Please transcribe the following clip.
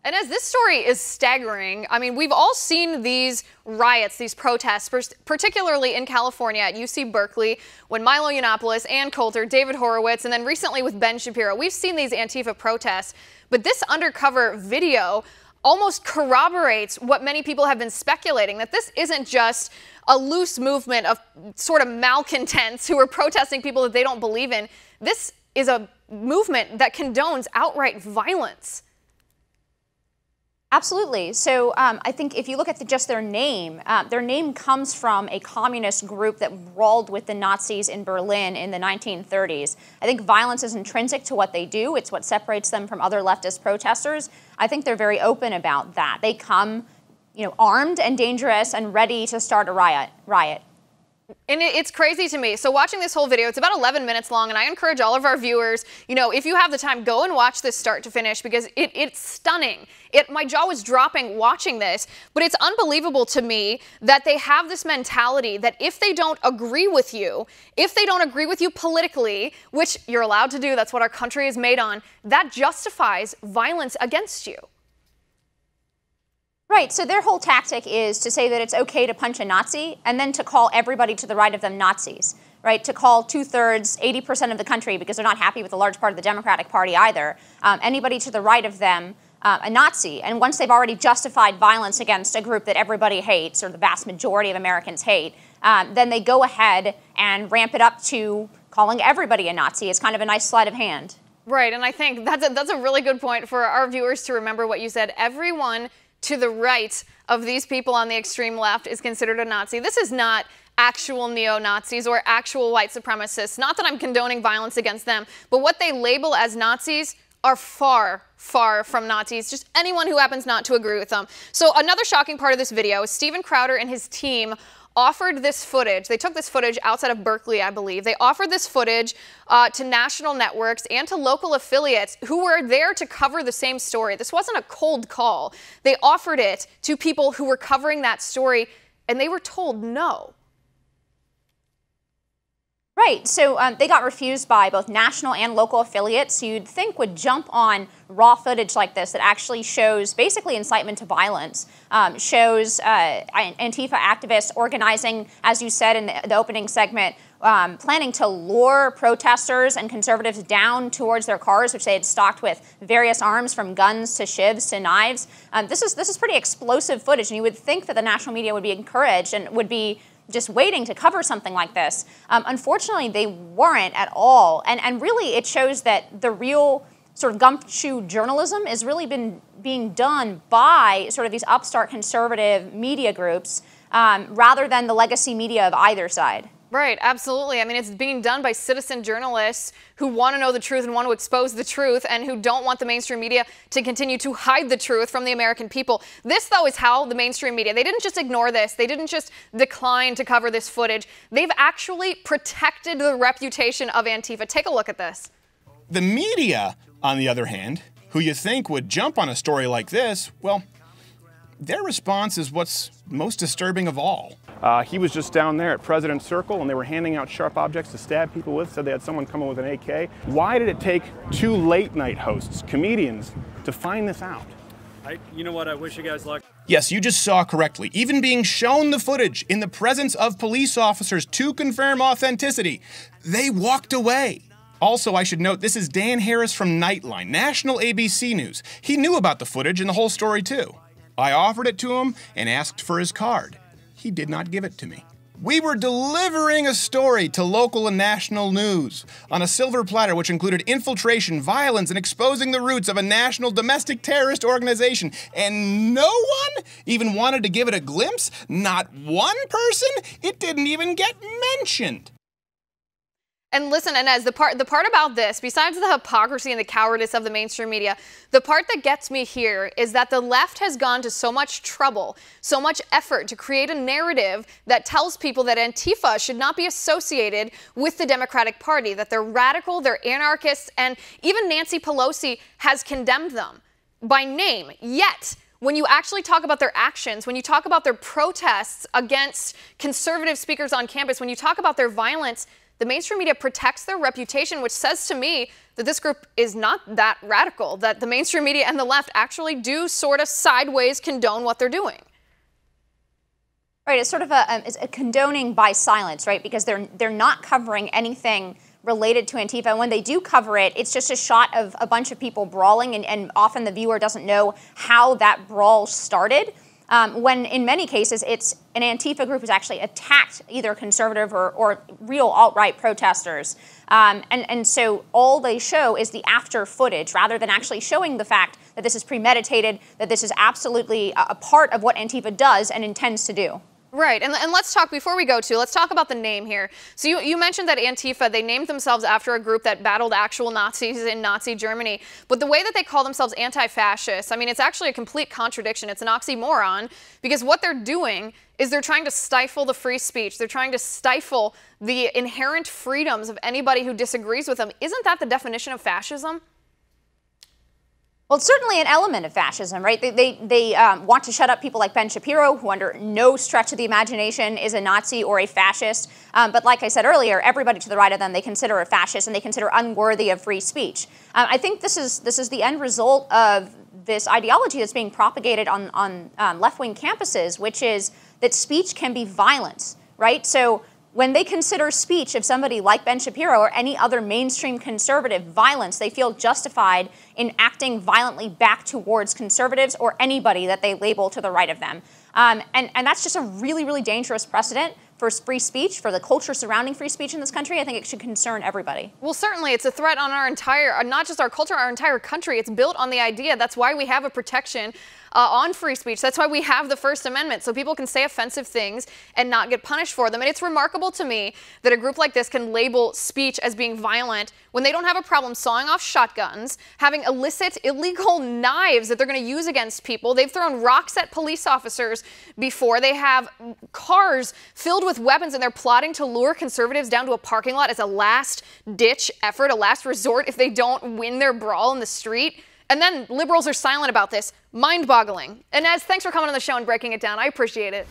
And as this story is staggering, I mean, we've all seen these riots, these protests, particularly in California at UC Berkeley, when Milo Yiannopoulos, Ann Coulter, David Horowitz, and then recently with Ben Shapiro. We've seen these Antifa protests, but this undercover video almost corroborates what many people have been speculating, that this isn't just a loose movement of sort of malcontents who are protesting people that they don't believe in. This is a movement that condones outright violence. Absolutely. So I think if you look at just their name comes from a communist group that brawled with the Nazis in Berlin in the 1930s. I think violence is intrinsic to what they do. It's what separates them from other leftist protesters. I think they're very open about that. They come, armed and dangerous and ready to start a riot. And it's crazy to me. So watching this whole video, it's about 11 minutes long, and I encourage all of our viewers, if you have the time, go and watch this start to finish, because it's stunning. My jaw was dropping watching this, but it's unbelievable to me that they have this mentality that if they don't agree with you, politically, which you're allowed to do, that's what our country is made on, that justifies violence against you. Right, so their whole tactic is to say that it's okay to punch a Nazi and then to call everybody to the right of them Nazis, right? To call 2/3, 80% of the country, because they're not happy with a large part of the Democratic Party either, anybody to the right of them a Nazi. And once they've already justified violence against a group that everybody hates, or the vast majority of Americans hate, then they go ahead and ramp it up to calling everybody a Nazi. It's kind of a nice sleight of hand. Right, and I think that's a really good point for our viewers to remember what you said. Everyone to the right of these people on the extreme left is considered a Nazi. This is not actual neo-Nazis or actual white supremacists. Not that I'm condoning violence against them, but what they label as Nazis are far, far from Nazis. Just anyone who happens not to agree with them. So another shocking part of this video is Steven Crowder and his team offered this footage. They took this footage outside of Berkeley, I believe. They offered this footage to national networks and to local affiliates who were there to cover the same story. This wasn't a cold call. They offered it to people who were covering that story, and they were told no. Right, so they got refused by both national and local affiliates who you'd think would jump on raw footage like this that actually shows basically incitement to violence, shows Antifa activists organizing, as you said in the opening segment, planning to lure protesters and conservatives down towards their cars, which they had stocked with various arms, from guns to shivs to knives. This is pretty explosive footage, and you would think that the national media would be encouraged and would be just waiting to cover something like this. Unfortunately, they weren't at all. And really, it shows that the real sort of gumshoe journalism is really being done by sort of these upstart conservative media groups rather than the legacy media of either side. Right, absolutely. I mean, it's being done by citizen journalists who want to know the truth and want to expose the truth, and who don't want the mainstream media to continue to hide the truth from the American people. This, though, is how the mainstream media, they didn't just ignore this. They didn't just decline to cover this footage. They've actually protected the reputation of Antifa. Take a look at this. The media, on the other hand, who you think would jump on a story like this, well, their response is what's most disturbing of all. He was just down there at President's Circle, and they were handing out sharp objects to stab people with. Said they had someone come in with an AK. Why did it take two late-night hosts, comedians, to find this out? You know what? I wish you guys luck. Yes, you just saw correctly. Even being shown the footage in the presence of police officers to confirm authenticity, they walked away. Also, I should note, this is Dan Harris from Nightline, national ABC News. He knew about the footage and the whole story, too. I offered it to him and asked for his card. He did not give it to me. We were delivering a story to local and national news on a silver platter which included infiltration, violence, and exposing the roots of a national domestic terrorist organization. And no one even wanted to give it a glimpse? Not one person? It didn't even get mentioned. And listen, Inez, the part about this, besides the hypocrisy and the cowardice of the mainstream media, the part that gets me here is that the left has gone to so much trouble, so much effort to create a narrative that tells people that Antifa should not be associated with the Democratic Party, that they're radical, they're anarchists, and even Nancy Pelosi has condemned them by name. Yet, when you actually talk about their actions, when you talk about their protests against conservative speakers on campus, when you talk about their violence, the mainstream media protects their reputation, which says to me that this group is not that radical, that the mainstream media and the left actually do sort of sideways condone what they're doing. Right, it's sort of it's a condoning by silence, right? Because they're not covering anything related to Antifa. And when they do cover it, it's just a shot of a bunch of people brawling, and often the viewer doesn't know how that brawl started. When in many cases, it's an Antifa group who's actually attacked either conservative or real alt-right protesters. And so all they show is the after footage rather than actually showing the fact that this is premeditated, that this is absolutely a part of what Antifa does and intends to do. Right, and let's talk, before we go to, let's talk about the name here. So you mentioned that Antifa, they named themselves after a group that battled actual Nazis in Nazi Germany, but the way that they call themselves anti-fascist, I mean, it's actually a complete contradiction. It's an oxymoron, because what they're doing is they're trying to stifle the free speech. They're trying to stifle the inherent freedoms of anybody who disagrees with them. Isn't that the definition of fascism? Well, it's certainly an element of fascism, right? They want to shut up people like Ben Shapiro, who under no stretch of the imagination is a Nazi or a fascist. But like I said earlier, everybody to the right of them they consider a fascist and they consider unworthy of free speech. I think this is the end result of this ideology that's being propagated on left-wing campuses, which is that speech can be violence, right? So when they consider speech of somebody like Ben Shapiro or any other mainstream conservative violence, they feel justified in acting violently back towards conservatives or anybody that they label to the right of them. And that's just a really, really dangerous precedent for free speech, for the culture surrounding free speech in this country. I think it should concern everybody. Well, certainly it's a threat on our entire, not just our culture, our entire country. It's built on the idea. That's why we have a protection on free speech. That's why we have the First Amendment, so people can say offensive things and not get punished for them. And it's remarkable to me that a group like this can label speech as being violent when they don't have a problem sawing off shotguns, having illicit, illegal knives that they're going to use against people. They've thrown rocks at police officers before. They have cars filled with weapons, and they're plotting to lure conservatives down to a parking lot as a last-ditch effort, a last resort if they don't win their brawl in the street. And then liberals are silent about this. Mind-boggling. Inez, thanks for coming on the show and breaking it down. I appreciate it.